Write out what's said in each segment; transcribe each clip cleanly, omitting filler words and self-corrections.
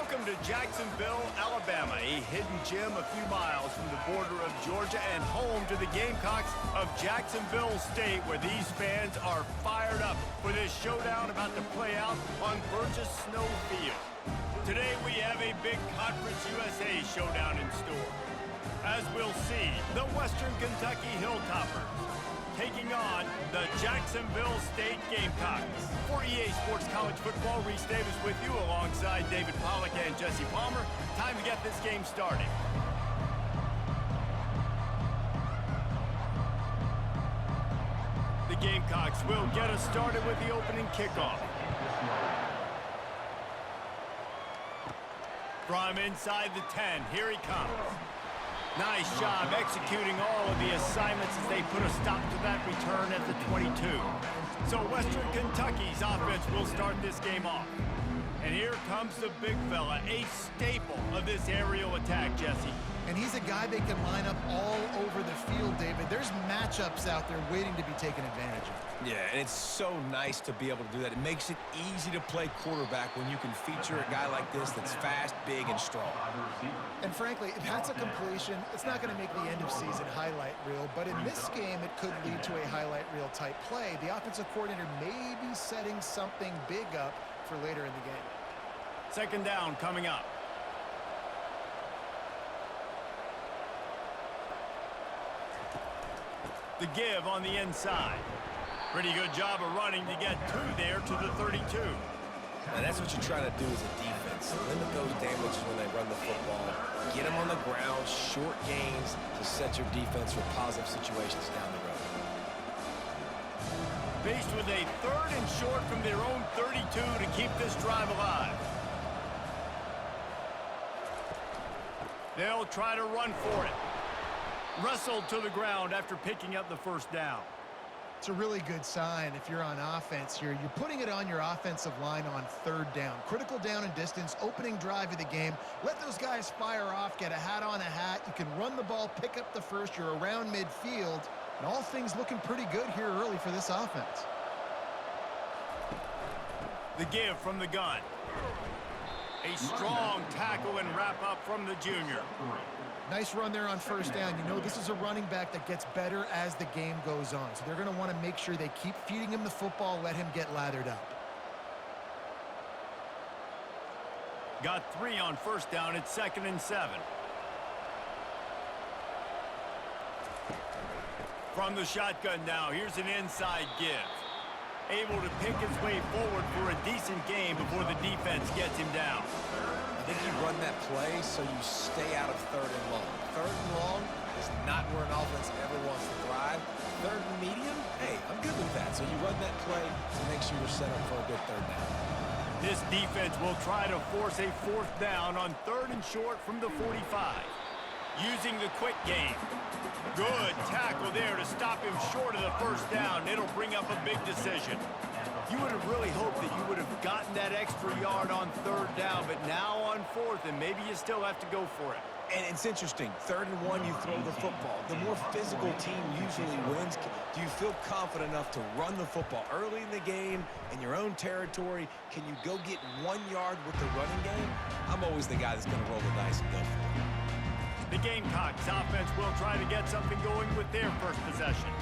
Welcome to Jacksonville, Alabama, a hidden gem a few miles from the border of Georgia and home to the Gamecocks of Jacksonville State, where these fans are fired up for this showdown about to play out on Burgess Snow Field. Today we have a big Conference USA showdown in store. As we'll see, the Western Kentucky Hilltoppers taking on the Jacksonville State Gamecocks. For EA Sports College Football, Reese Davis with you alongside David Pollack and Jesse Palmer. Time to get this game started. The Gamecocks will get us started with the opening kickoff. From inside the 10, here he comes. Nice job executing all of the assignments as they put a stop to that return at the 22. So Western Kentucky's offense will start this game off. And here comes the big fella, a staple of this aerial attack, Jesse. And he's a guy they can line up all over the field, David. There's matchups out there waiting to be taken advantage of. Yeah, and it's so nice to be able to do that. It makes it easy to play quarterback when you can feature a guy like this that's fast, big, and strong. And frankly, if that's a completion, it's not going to make the end of season highlight reel. But in this game, it could lead to a highlight reel type play. The offensive coordinator may be setting something big up for later in the game. Second down coming up. The give on the inside. Pretty good job of running to get there to the 32. And that's what you're trying to do as a defense. Limit those damages when they run the football. Get them on the ground, short gains to set your defense for positive situations down the road. Faced with a third and short from their own 32 to keep this drive alive. They'll try to run for it. Wrestled to the ground after picking up the first down. It's a really good sign if you're on offense here. You're putting it on your offensive line on third down. Critical down and distance, opening drive of the game. Let those guys fire off, get a hat on a hat. You can run the ball, pick up the first. You're around midfield. And all things looking pretty good here early for this offense. The give from the gun. A strong tackle and wrap up from the junior. Nice run there on first down. You know this is a running back that gets better as the game goes on. So they're going to want to make sure they keep feeding him the football, let him get lathered up. Got 3 on first down at 2nd and 7. From the shotgun now, here's an inside give. Able to pick his way forward for a decent gain before the defense gets him down. I think you run that play so you stay out of third and long. Third and long is not where an offense ever wants to thrive. Third and medium, hey, I'm good with that. So you run that play to make sure you're set up for a good third down. This defense will try to force a fourth down on third and short from the 45. Using the quick game. Good tackle there to stop him short of the first down. It'll bring up a big decision. You would have really hoped that you would have gotten that extra yard on third down, but now on fourth, and maybe you still have to go for it. And it's interesting. 3rd and 1, you throw the football. The more physical team usually wins. Do you feel confident enough to run the football early in the game in your own territory? Can you go get 1 yard with the running game? I'm always the guy that's going to roll the dice and go for it. The Gamecocks offense will try to get something going with their first possession.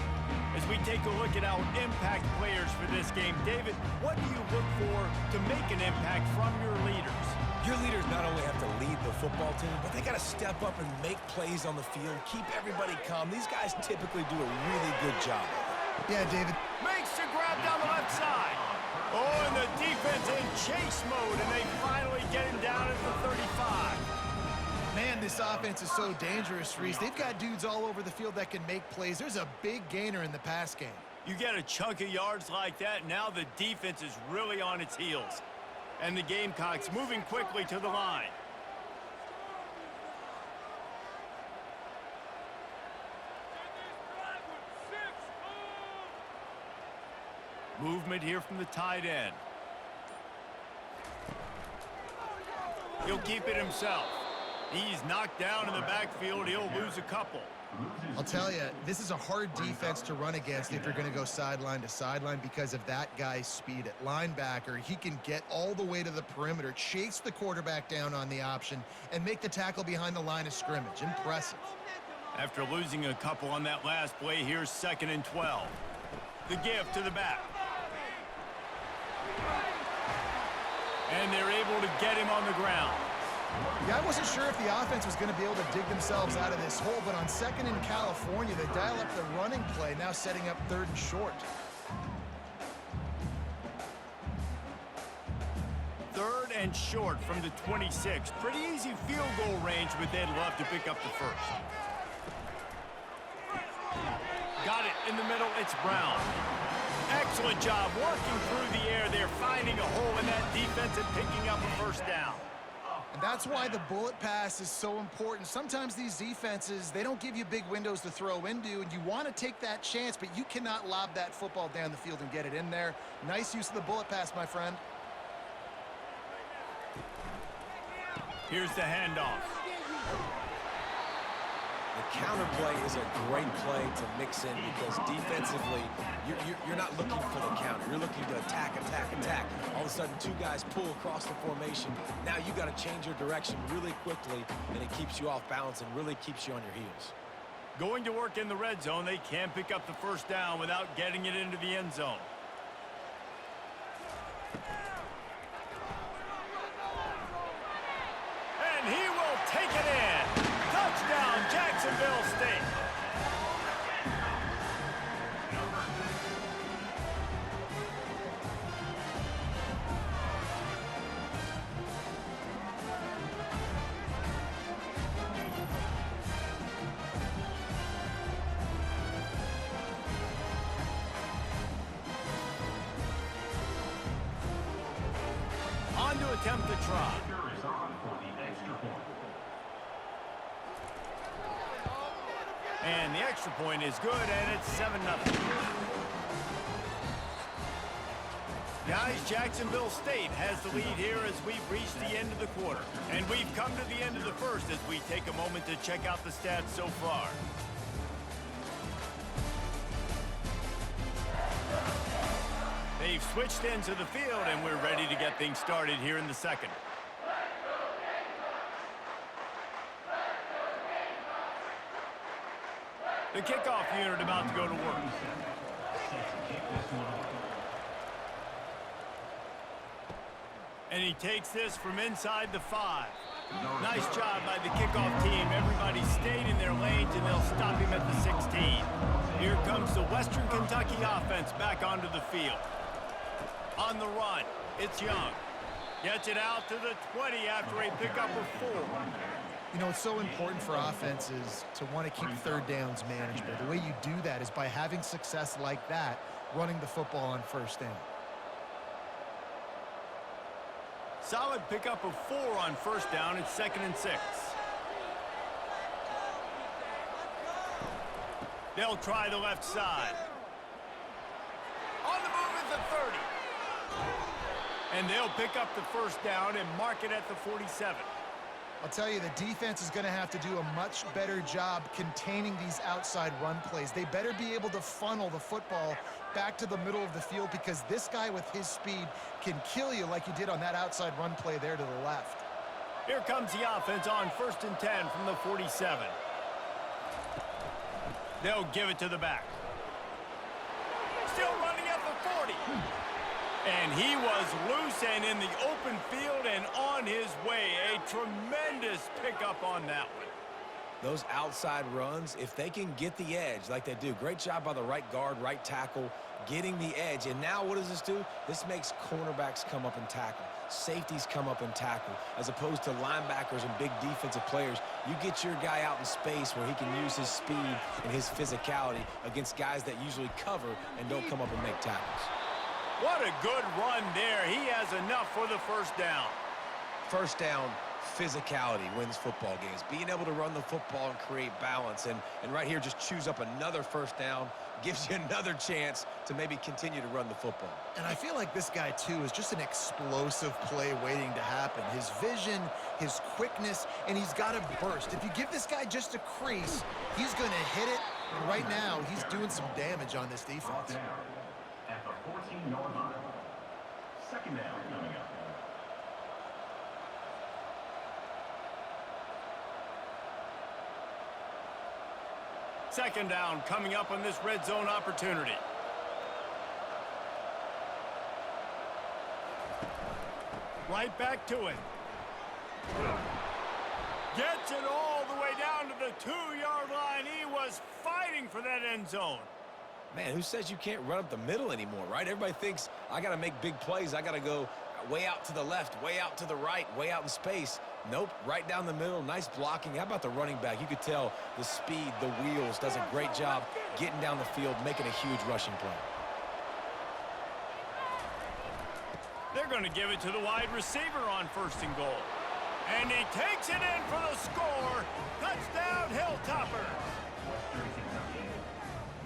As we take a look at our impact players for this game, David, what do you look for to make an impact from your leaders? Your leaders not only have to lead the football team, but they got to step up and make plays on the field, keep everybody calm. These guys typically do a really good job. Yeah, David. Makes the grab down the left side. Oh, and the defense in chase mode, and they finally get him down at the 35. Man, this offense is so dangerous, Reese. They've got dudes all over the field that can make plays. There's a big gainer in the pass game. You get a chunk of yards like that, now the defense is really on its heels. And the Gamecocks moving quickly to the line. Movement here from the tight end. He'll keep it himself. He's knocked down in the backfield. He'll lose a couple. I'll tell you, this is a hard defense to run against if you're going to go sideline to sideline because of that guy's speed at linebacker. He can get all the way to the perimeter, chase the quarterback down on the option, and make the tackle behind the line of scrimmage. Impressive. After losing a couple on that last play, here's 2nd and 12. The give to the back. And they're able to get him on the ground. Yeah, I wasn't sure if the offense was going to be able to dig themselves out of this hole, but on 2nd in California, they dial up the running play, now setting up 3rd and short. 3rd and short from the 26. Pretty easy field goal range, but they'd love to pick up the first. Got it in the middle. It's Brown. Excellent job working through the air. They're finding a hole in that defense and picking up a first down. And that's why the bullet pass is so important. Sometimes these defenses, they don't give you big windows to throw into, and you want to take that chance, but you cannot lob that football down the field and get it in there. Nice use of the bullet pass, my friend. Here's the handoff. The counter play is a great play to mix in because defensively, you're not looking for the counter. You're looking to attack. All of a sudden, 2 guys pull across the formation. Now you got to change your direction really quickly, and it keeps you off balance and really keeps you on your heels. Going to work in the red zone. They can pick up the first down without getting it into the end zone. And he will take it in. Touchdown, Jacksonville State. On to attempt the try. And the extra point is good, and it's 7-0. Guys, Jacksonville State has the lead here as we've reached the end of the quarter. And we've come to the end of the first as we take a moment to check out the stats so far. They've switched into the field, and we're ready to get things started here in the second. The kickoff unit about to go to work. And he takes this from inside the 5. Nice job by the kickoff team. Everybody stayed in their lanes, and they'll stop him at the 16. Here comes the Western Kentucky offense back onto the field. On the run, it's Young. Gets it out to the 20 after a pickup of 4. You know, it's so important for offenses to want to keep 3rd downs manageable. The way you do that is by having success like that, running the football on 1st down. Solid pickup of 4 on 1st down. It's 2nd and 6. They'll try the left side. On the move is the 30. And they'll pick up the first down and mark it at the 47. I'll tell you, the defense is going to have to do a much better job containing these outside run plays. They better be able to funnel the football back to the middle of the field because this guy with his speed can kill you like he did on that outside run play there to the left. Here comes the offense on 1st and 10 from the 47. They'll give it to the back. Still running at the 40. And he was loose and in the open field and on his way. A tremendous pickup on that one. Those outside runs, if they can get the edge like they do, great job by the right guard, right tackle, getting the edge. And now what does this do? This makes cornerbacks come up and tackle. Safeties come up and tackle. As opposed to linebackers and big defensive players, you get your guy out in space where he can use his speed and his physicality against guys that usually cover and don't come up and make tackles. What a good run there. He has enough for the first down. First down, physicality wins football games. Being able to run the football and create balance. And right here, just choose up another first down, gives you another chance to maybe continue to run the football. And I feel like this guy, too, is just an explosive play waiting to happen. His vision, his quickness, and he's got a burst. If you give this guy just a crease, he's going to hit it. And right now, he's doing some damage on this defense. At the 14-yard line. Second down coming up. Second down coming up on this red zone opportunity. Right back to it. Gets it all the way down to the 2-yard line. He was fighting for that end zone. Man, who says you can't run up the middle anymore, right? Everybody thinks I got to make big plays. I got to go way out to the left, way out to the right, way out in space. Nope, right down the middle. Nice blocking. How about the running back? You could tell the speed, the wheels, does a great job getting down the field, making a huge rushing play. They're going to give it to the wide receiver on first and goal. And he takes it in for the score. Touchdown, Hilltoppers. Western Kentucky.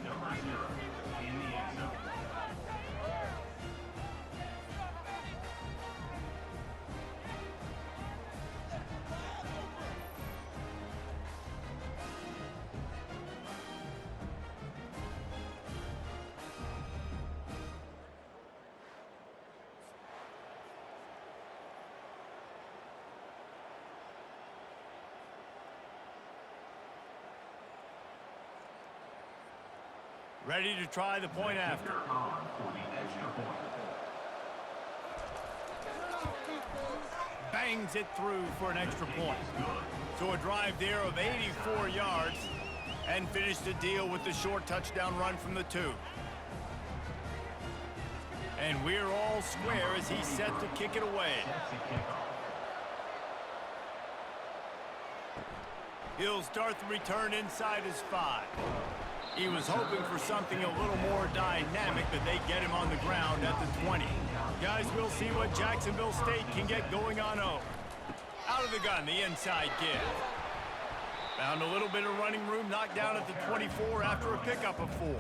Number 0 in the end zone. Ready to try the point after. On for the extra point. Bangs it through for an extra point. So a drive there of 84 yards and finished the deal with the short touchdown run from the 2. And we're all square as he's set to kick it away. He'll start the return inside his 5. He was hoping for something a little more dynamic, but they get him on the ground at the 20. Guys, we'll see what Jacksonville State can get going on 0. Out of the gun, the inside give. Found a little bit of running room, knocked down at the 24 after a pickup of 4.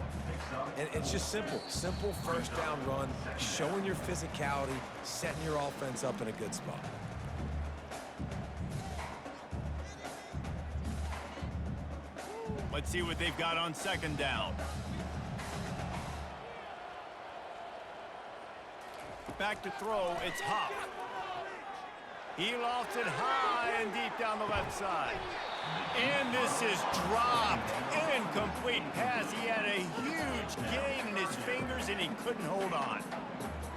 And it's just simple. Simple first down run, showing your physicality, setting your offense up in a good spot. Let's see what they've got on second down. Back to throw, it's Huff. He lofts it high and deep down the left side. And this is dropped. Incomplete pass. He had a huge gain in his fingers and he couldn't hold on.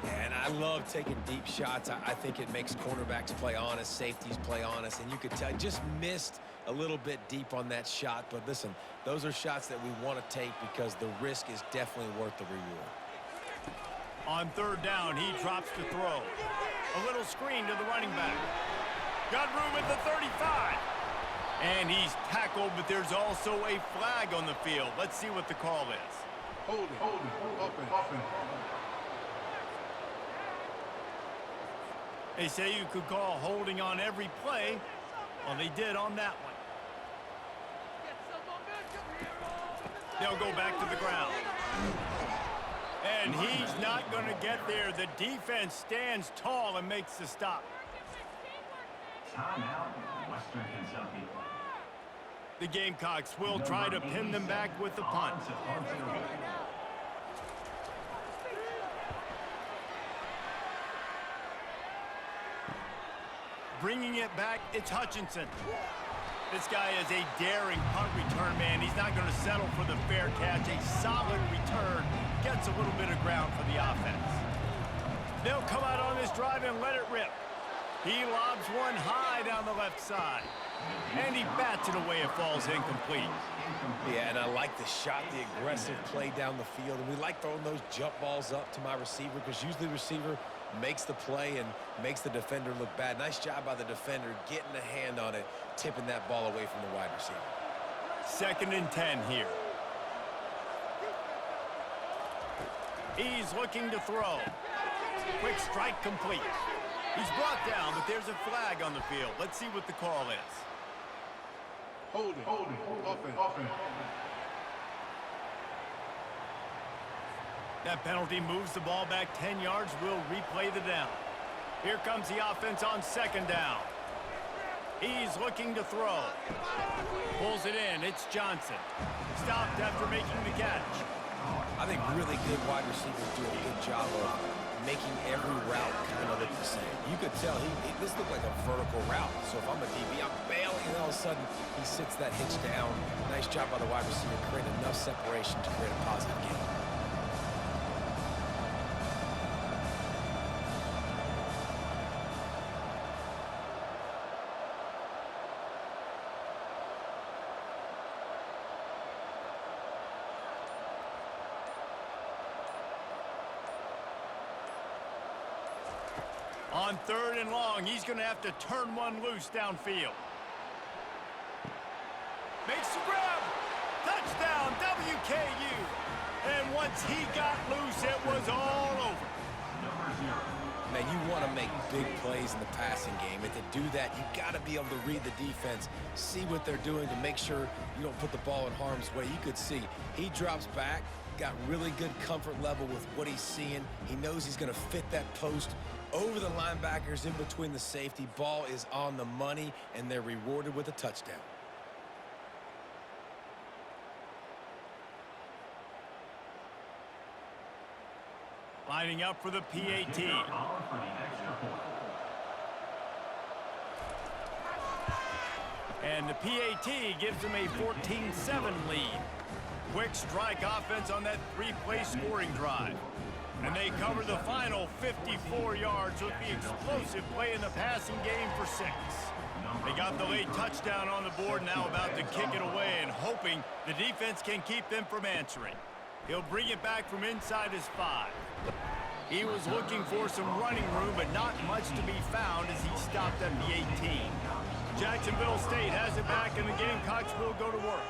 And I love taking deep shots. I think it makes cornerbacks play honest, safeties play honest, and you could tell just missed a little bit deep on that shot. But listen, those are shots that we want to take because the risk is definitely worth the reward. On third down, he drops to throw. A little screen to the running back. Got room at the 35. And he's tackled, but there's also a flag on the field. Let's see what the call is. Hold it. They say you could call holding on every play. Well, they did on that one. They'll go back to the ground. And he's not going to get there. The defense stands tall and makes the stop. Timeout, Western Kentucky. The Gamecocks will try to pin them back with the punt. Bringing it back, it's Hutchinson. This guy is a daring punt return man. He's not going to settle for the fair catch. A solid return gets a little bit of ground for the offense. They'll come out on this drive and let it rip. He lobs one high down the left side. And he bats it away. It falls incomplete. Yeah, and I like the shot, the aggressive play down the field. And we like throwing those jump balls up to my receiver because usually the receiver makes the play and makes the defender look bad. Nice job by the defender getting a hand on it, tipping that ball away from the wide receiver. 2nd and 10 here. He's looking to throw. Quick strike complete. He's brought down, but there's a flag on the field. Let's see what the call is. Holding. Offense. That penalty moves the ball back 10 yards. We'll replay the down. Here comes the offense on second down. He's looking to throw. Pulls it in. It's Johnson. Stopped after making the catch. I think really good wide receivers do a good job of making every route kind of look the same. You could tell this looked like a vertical route. So if I'm a DB, I'm bailing, and all of a sudden he sits that hitch down. Nice job by the wide receiver, create enough separation to create a positive game. On third and long, he's going to have to turn one loose downfield. Makes the grab. Touchdown, WKU. And once he got loose, it was all over. Man, you want to make big plays in the passing game, and to do that, you got to be able to read the defense, see what they're doing to make sure you don't put the ball in harm's way. You could see he drops back, got really good comfort level with what he's seeing. He knows he's going to fit that post over the linebackers in between the safety. Ball is on the money, and they're rewarded with a touchdown. Lining up for the PAT. And the PAT gives them a 14-7 lead. Quick strike offense on that three-play scoring drive. And they cover the final 54 yards with the explosive play in the passing game for 6. They got the late touchdown on the board, now about to kick it away and hoping the defense can keep them from answering. He'll bring it back from inside his 5. He was looking for some running room, but not much to be found as he stopped at the 18. Jacksonville State has it back, and the Gamecocks will go to work.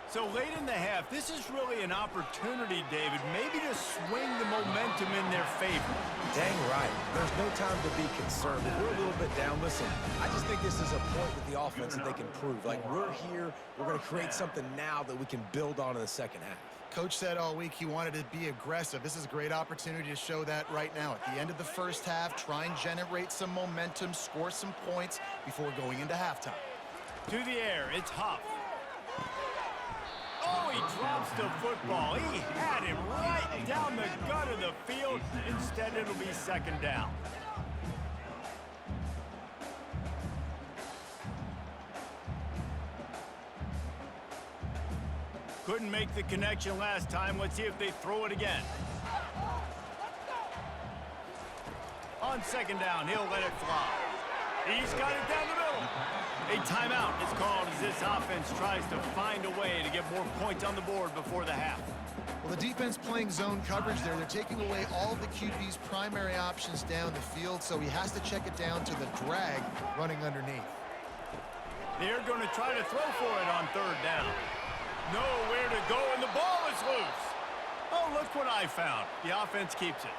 So late in the half, this is really an opportunity, David, maybe to swing the momentum in their favor. Dang right. There's no time to be concerned. If we're a little bit down, listen, I just think this is a point with the offense that they can prove. Like, we're here, we're going to create something now that we can build on in the second half. Coach said all week he wanted to be aggressive. This is a great opportunity to show that right now. At the end of the first half, try and generate some momentum, score some points before going into halftime. To the air, it's Huff. Oh, he drops the football. He had him right down the gut of the field. Instead, it'll be second down. Couldn't make the connection last time. Let's see if they throw it again. On second down, he'll let it fly. He's got it down the middle. A timeout is called as this offense tries to find a way to get more points on the board before the half. Well, the defense playing zone coverage there. They're taking away all of the QB's primary options down the field, so he has to check it down to the drag running underneath. They're going to try to throw for it on third down. Nowhere to go, and the ball is loose. Oh, look what I found. The offense keeps it.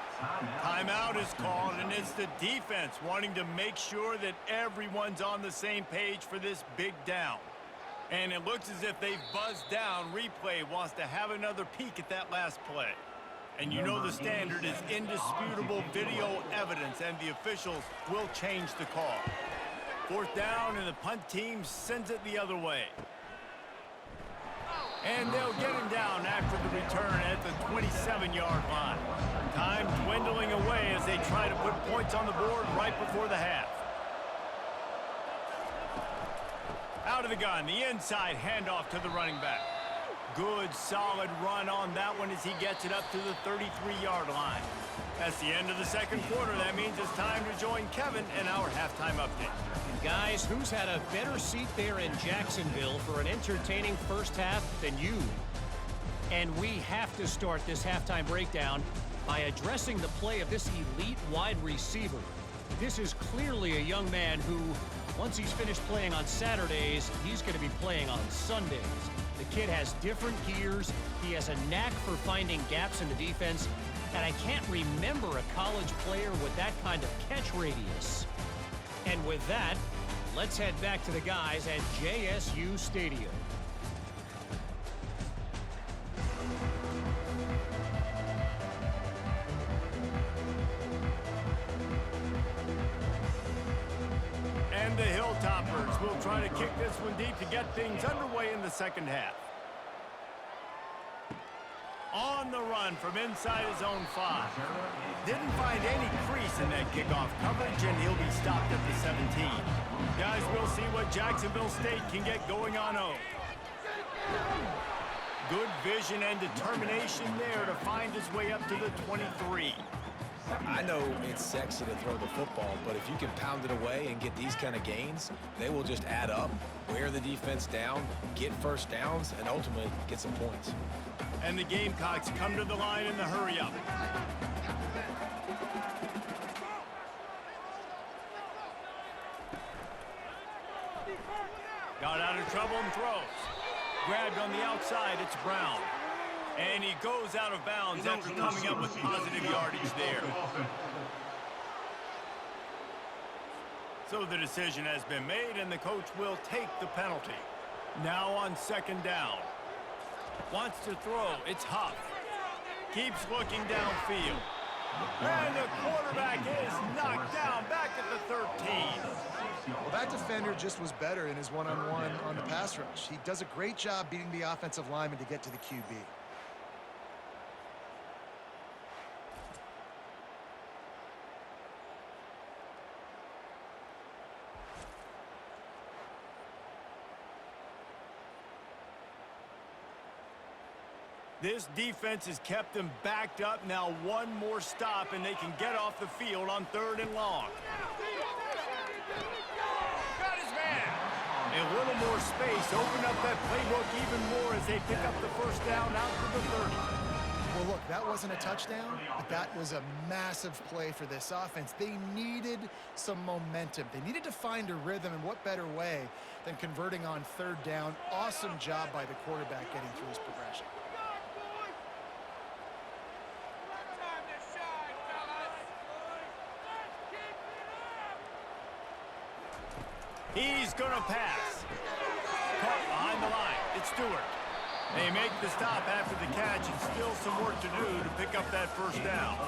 Timeout is called, and it's the defense wanting to make sure that everyone's on the same page for this big down. And it looks as if they've buzzed down. Replay wants to have another peek at that last play. And you know the standard is indisputable video evidence, and the officials will change the call. Fourth down, and the punt team sends it the other way. And they'll get him down after the return at the 27-yard line. Time dwindling away as they try to put points on the board right before the half. Out of the gun, the inside handoff to the running back. Good, solid run on that one as he gets it up to the 33-yard line. That's the end of the second quarter. That means it's time to join Kevin in our halftime update. Guys, who's had a better seat there in Jacksonville for an entertaining first half than you? And we have to start this halftime breakdown by addressing the play of this elite wide receiver. This is clearly a young man who, once he's finished playing on Saturdays, he's going to be playing on Sundays. The kid has different gears. He has a knack for finding gaps in the defense. And I can't remember a college player with that kind of catch radius. And with that, let's head back to the guys at JSU Stadium. And the Hilltoppers will try to kick this one deep to get things underway in the second half. On the run from inside his own 5. Didn't find any crease in that kickoff coverage, and he'll be stopped at the 17. Guys, we'll see what Jacksonville State can get going on 0. Good vision and determination there to find his way up to the 23. I know it's sexy to throw the football, but if you can pound it away and get these kind of gains, they will just add up, wear the defense down, get first downs, and ultimately get some points. And the Gamecocks come to the line in the hurry-up. Got out of trouble and throws. Grabbed on the outside, it's Brown. And he goes out of bounds after coming up with positive yardage there. So the decision has been made, and the coach will take the penalty. Now on second down. Wants to throw. It's Huff. Keeps looking downfield. And the quarterback is knocked down back at the 13. Well, that defender just was better in his one-on-one on the pass rush. He does a great job beating the offensive lineman to get to the QB. This defense has kept them backed up. Now one more stop, and they can get off the field on 3rd and long. Got his man. A little more space. Open up that playbook even more as they pick up the first down out to the 30. Well, look, that wasn't a touchdown, but that was a massive play for this offense. They needed some momentum. They needed to find a rhythm, and what better way than converting on 3rd down. Awesome job by the quarterback getting through his progression. He's going to pass. Caught behind the line. It's Stewart. They make the stop after the catch, and still some work to do to pick up that first down.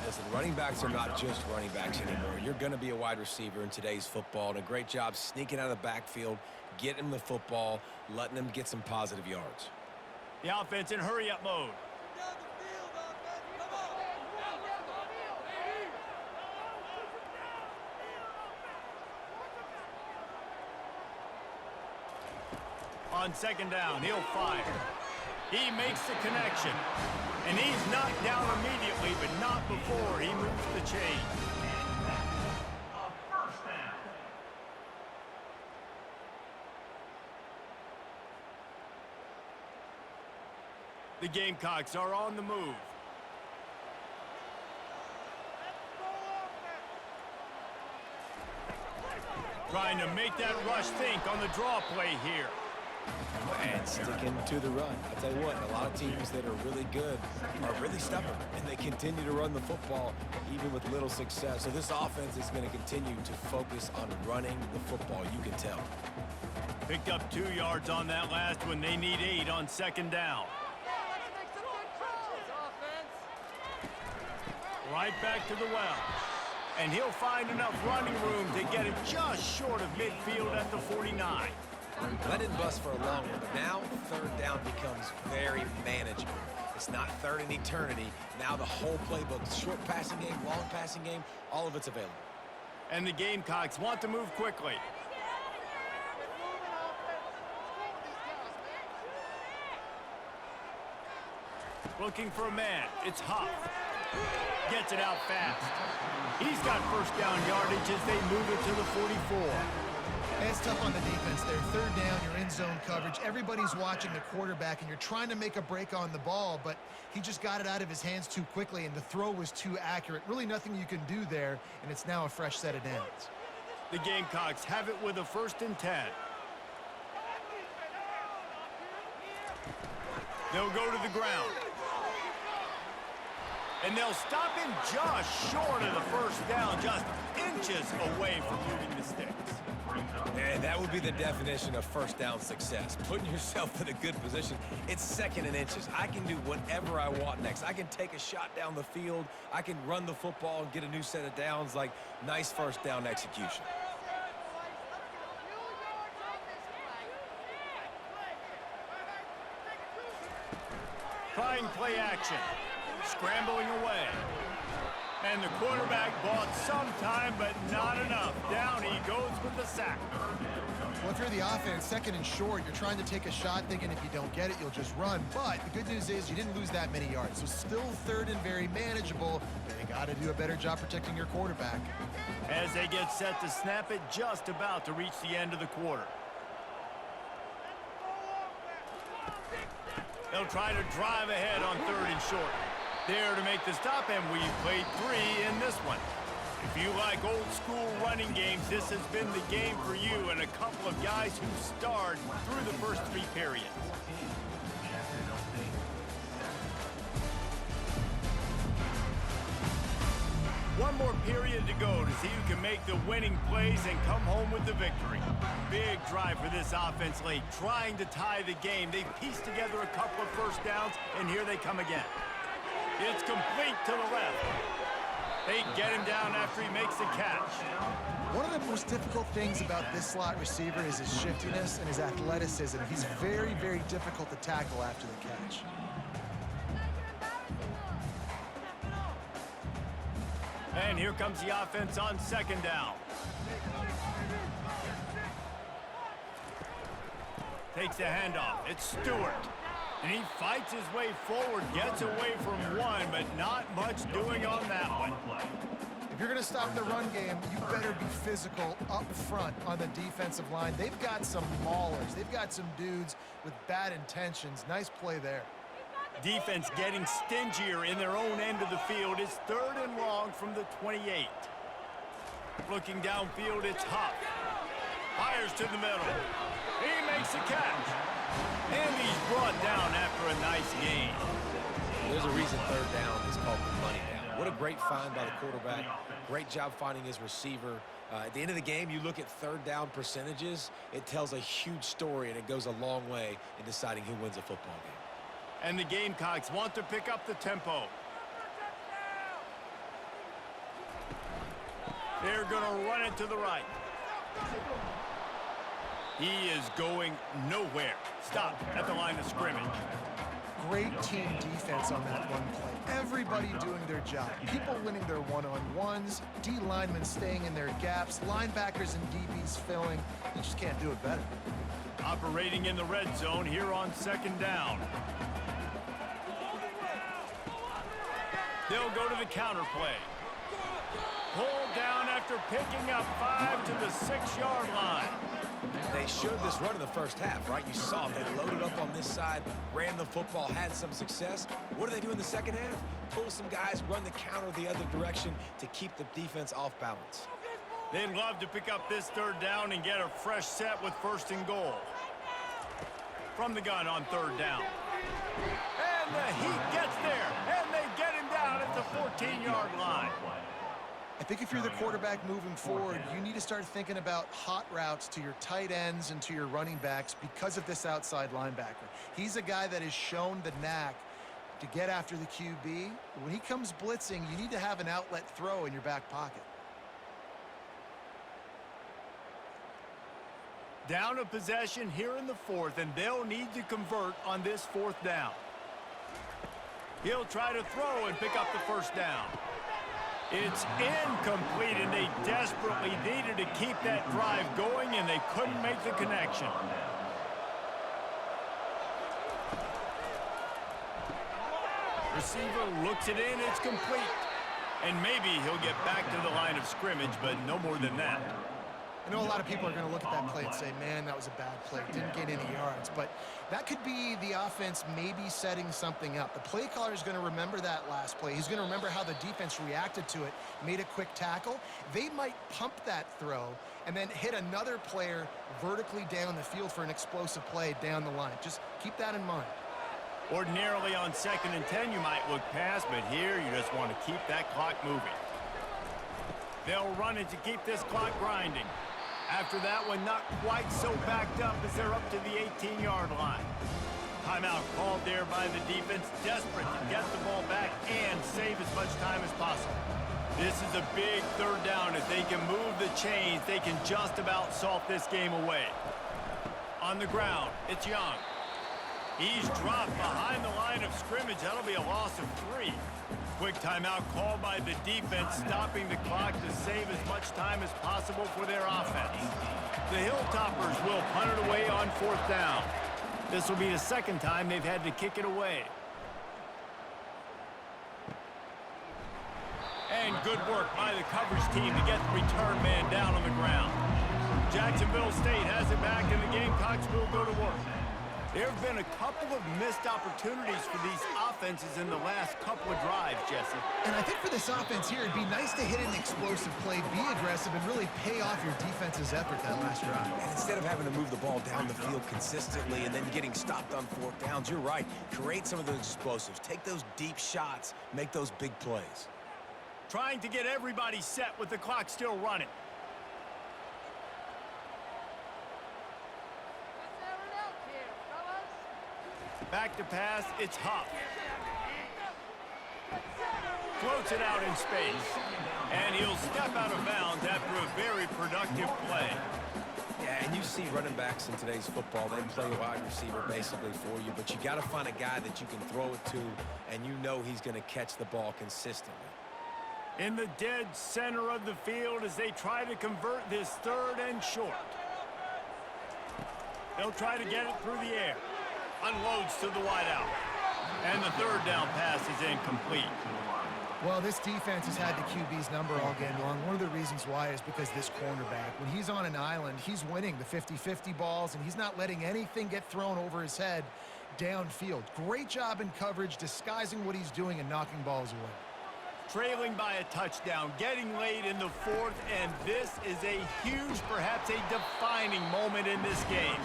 Listen, running backs are not just running backs anymore. You're going to be a wide receiver in today's football, and a great job sneaking out of the backfield, getting him the football, letting him get some positive yards. The offense in hurry-up mode. On second down, he'll fire. He makes the connection. And he's knocked down immediately, but not before he moves the chain. The Gamecocks are on the move. Trying to make that rush think on the draw play here. And sticking to the run. I'll tell you what, a lot of teams that are really good are really stubborn, and they continue to run the football even with little success. So this offense is going to continue to focus on running the football, you can tell. Picked up 2 yards on that last one. They need 8 on second down. Right back to the well. And he'll find enough running room to get it just short of midfield at the 49. That didn't bust for a long one, but now 3rd down becomes very manageable. It's not 3rd and eternity. Now the whole playbook, short passing game, long passing game, all of it's available. And the Gamecocks want to move quickly. Looking for a man. It's Huff. Gets it out fast. He's got first down yardage as they move it to the 44. It's tough on the defense there. 3rd down, you're in zone coverage. Everybody's watching the quarterback, and you're trying to make a break on the ball, but he just got it out of his hands too quickly, and the throw was too accurate. Really nothing you can do there, and it's now a fresh set of downs. The Gamecocks have it with a 1st and 10. They'll go to the ground. And they'll stop him just short of the first down, just inches away from moving the sticks. And that would be the definition of first down success. Putting yourself in a good position. It's second and inches. I can do whatever I want next. I can take a shot down the field. I can run the football and get a new set of downs. Like, nice first down execution. Trying play action. Scrambling away. And the quarterback bought some time, but not enough. Down he goes with the sack. Well, if you're the offense, second and short, you're trying to take a shot thinking if you don't get it, you'll just run. But the good news is you didn't lose that many yards. So still third and very manageable. They got to do a better job protecting your quarterback. As they get set to snap it, just about to reach the end of the quarter. They'll try to drive ahead on third and short. There to make the stop, and we've played 3 in this one. If you like old-school running games, this has been the game for you and a couple of guys who starred through the first 3 periods. One more period to go to see who can make the winning plays and come home with the victory. Big drive for this offense late, trying to tie the game. They've pieced together a couple of first downs, and here they come again. It's complete to the left. They get him down after he makes the catch. One of the most difficult things about this slot receiver is his shiftiness and his athleticism. He's very, very difficult to tackle after the catch. And here comes the offense on second down. Takes the handoff. It's Stewart. And he fights his way forward, gets away from one, but not much doing on that one. If you're going to stop the run game, you better be physical up front on the defensive line. They've got some maulers. They've got some dudes with bad intentions. Nice play there. Defense getting stingier in their own end of the field. It's third and long from the 28. Looking downfield, it's Huff. Fires to the middle. He makes the catch. And he's brought down after a nice gain. There's a reason third down is called the money down. What a great find by the quarterback. Great job finding his receiver. At the end of the game, you look at third down percentages. It tells a huge story, and it goes a long way in deciding who wins a football game. And the Gamecocks want to pick up the tempo. They're going to run it to the right. He is going nowhere. Stop at the line of scrimmage. Great team defense on that run play. Everybody doing their job. People winning their one-on-ones, D linemen staying in their gaps, linebackers and DBs filling. You just can't do it better. Operating in the red zone here on second down. They'll go to the counter play. Pulled down after picking up 5 to the 6-yard line. They showed this run in the first half, right? You saw they loaded up on this side, ran the football, had some success. What do they do in the second half? Pull some guys, run the counter the other direction to keep the defense off balance. They'd love to pick up this third down and get a fresh set with first and goal. From the gun on third down. And the Heat gets there, and they get him down at the 14-yard line. I think if you're the quarterback moving forward, you need to start thinking about hot routes to your tight ends and to your running backs because of this outside linebacker. He's a guy that has shown the knack to get after the QB. When he comes blitzing, you need to have an outlet throw in your back pocket. Down a possession here in the fourth, and they'll need to convert on this fourth down. He'll try to throw and pick up the first down. It's incomplete, and they desperately needed to keep that drive going, and they couldn't make the connection. Receiver looks it in, it's complete. And maybe he'll get back to the line of scrimmage, but no more than that. I know a lot of people are going to look at that play and say, man, that was a bad play. Didn't get any yards. But that could be the offense maybe setting something up. The play caller is going to remember that last play. He's going to remember how the defense reacted to it, made a quick tackle. They might pump that throw and then hit another player vertically down the field for an explosive play down the line. Just keep that in mind. Ordinarily on 2nd and 10, you might look past, but here you just want to keep that clock moving. They'll run it to keep this clock grinding. After that one, not quite so backed up as they're up to the 18-yard line. Timeout called there by the defense, desperate to get the ball back and save as much time as possible. This is a big 3rd down. If they can move the chains, they can just about salt this game away. On the ground, it's Young. He's dropped behind the line of scrimmage. That'll be a loss of 3. Quick timeout called by the defense, stopping the clock to save as much time as possible for their offense. The Hilltoppers will punt it away on 4th down. This will be the 2nd time they've had to kick it away. And good work by the coverage team to get the return man down on the ground. Jacksonville State has it back, and the Gamecocks will go to work. There have been a couple of missed opportunities for these offenses in the last couple of drives, Jesse. And I think for this offense here, it'd be nice to hit an explosive play, be aggressive, and really pay off your defense's effort that last drive. And instead of having to move the ball down the field consistently and then getting stopped on 4th downs, you're right. Create some of those explosives. Take those deep shots. Make those big plays. Trying to get everybody set with the clock still running. Back to pass, it's Huff. Floats it out in space. And he'll step out of bounds after a very productive play. Yeah, and you see running backs in today's football, they play wide receiver basically for you, but you got to find a guy that you can throw it to, and you know he's going to catch the ball consistently. In the dead center of the field as they try to convert this 3rd and short. They'll try to get it through the air. Unloads to the wideout. And the 3rd down pass is incomplete. Well, this defense has had the QB's number all game long. One of the reasons why is because this cornerback, when he's on an island, he's winning the 50-50 balls, and he's not letting anything get thrown over his head downfield. Great job in coverage, disguising what he's doing and knocking balls away. Trailing by a touchdown, getting late in the 4th, and this is a huge, perhaps a defining moment in this game.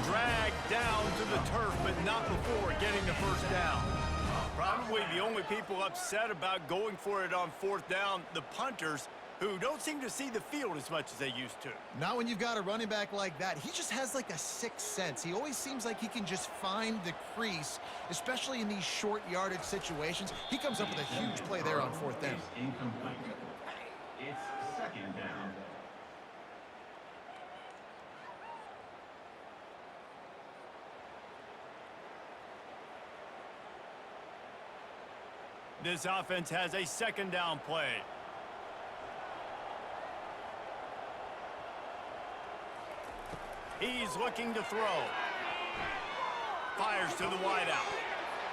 Dragged down to the turf, but not before getting the 1st down. Probably the only people upset about going for it on 4th down, the punters, who don't seem to see the field as much as they used to. Not when you've got a running back like that. He just has like a sixth sense. He always seems like he can just find the crease, especially in these short yardage situations. He comes up with a huge play there on 4th down. Incomplete. It's 2nd down. This offense has a 2nd down play. He's looking to throw. Fires to the wideout.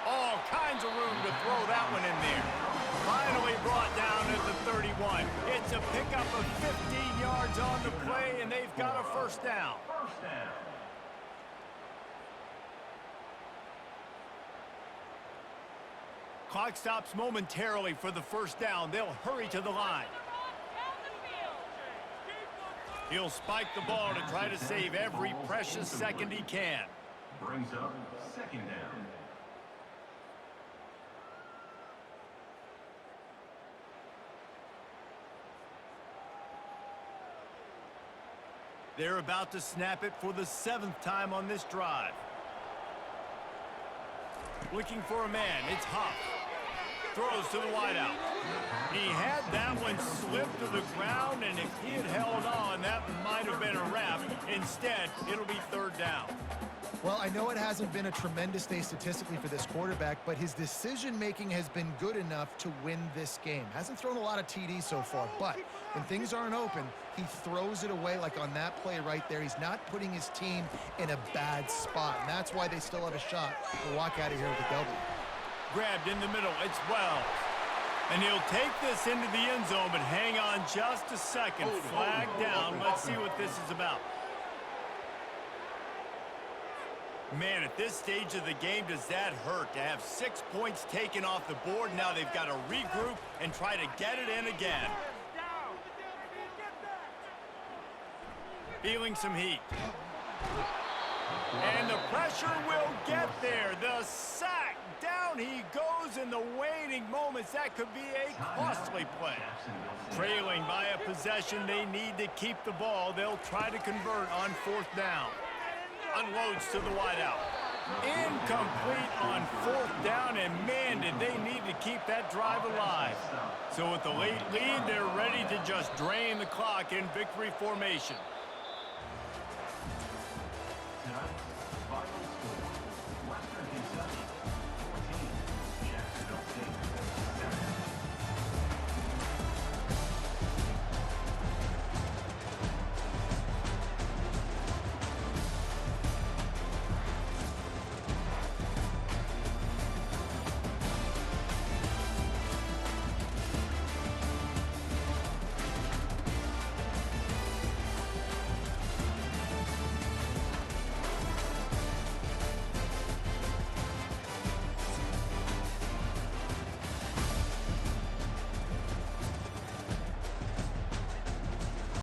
All kinds of room to throw that one in there. Finally brought down at the 31. It's a pickup of 15 yards on the play, and they've got a 1st down. First down. Clock stops momentarily for the 1st down. They'll hurry to the line. He'll spike the ball to try to save every precious second he can. Brings up 2nd down. They're about to snap it for the 7th time on this drive. Looking for a man, it's Huff. Throws to the wideout. He had that one slip to the ground, and if he had held on, that might have been a wrap. Instead, it'll be 3rd down. Well, I know it hasn't been a tremendous day statistically for this quarterback, but his decision-making has been good enough to win this game. Hasn't thrown a lot of TDs so far, but when things aren't open, he throws it away like on that play right there. He's not putting his team in a bad spot, and that's why they still have a shot to walk out of here with a W. Grabbed in the middle, it's Wells. And he'll take this into the end zone, but hang on just a second. Flag down. Let's see what this is about. Man, at this stage of the game, does that hurt to have 6 points taken off the board? Now they've got to regroup and try to get it in again. Feeling some heat. And the pressure will get there. The sack. Down he goes in the waning moments. That could be a costly play. Trailing by a possession, they need to keep the ball. They'll try to convert on 4th down. Unloads to the wideout. Incomplete on 4th down, and man, did they need to keep that drive alive. So with the late lead, they're ready to just drain the clock in victory formation.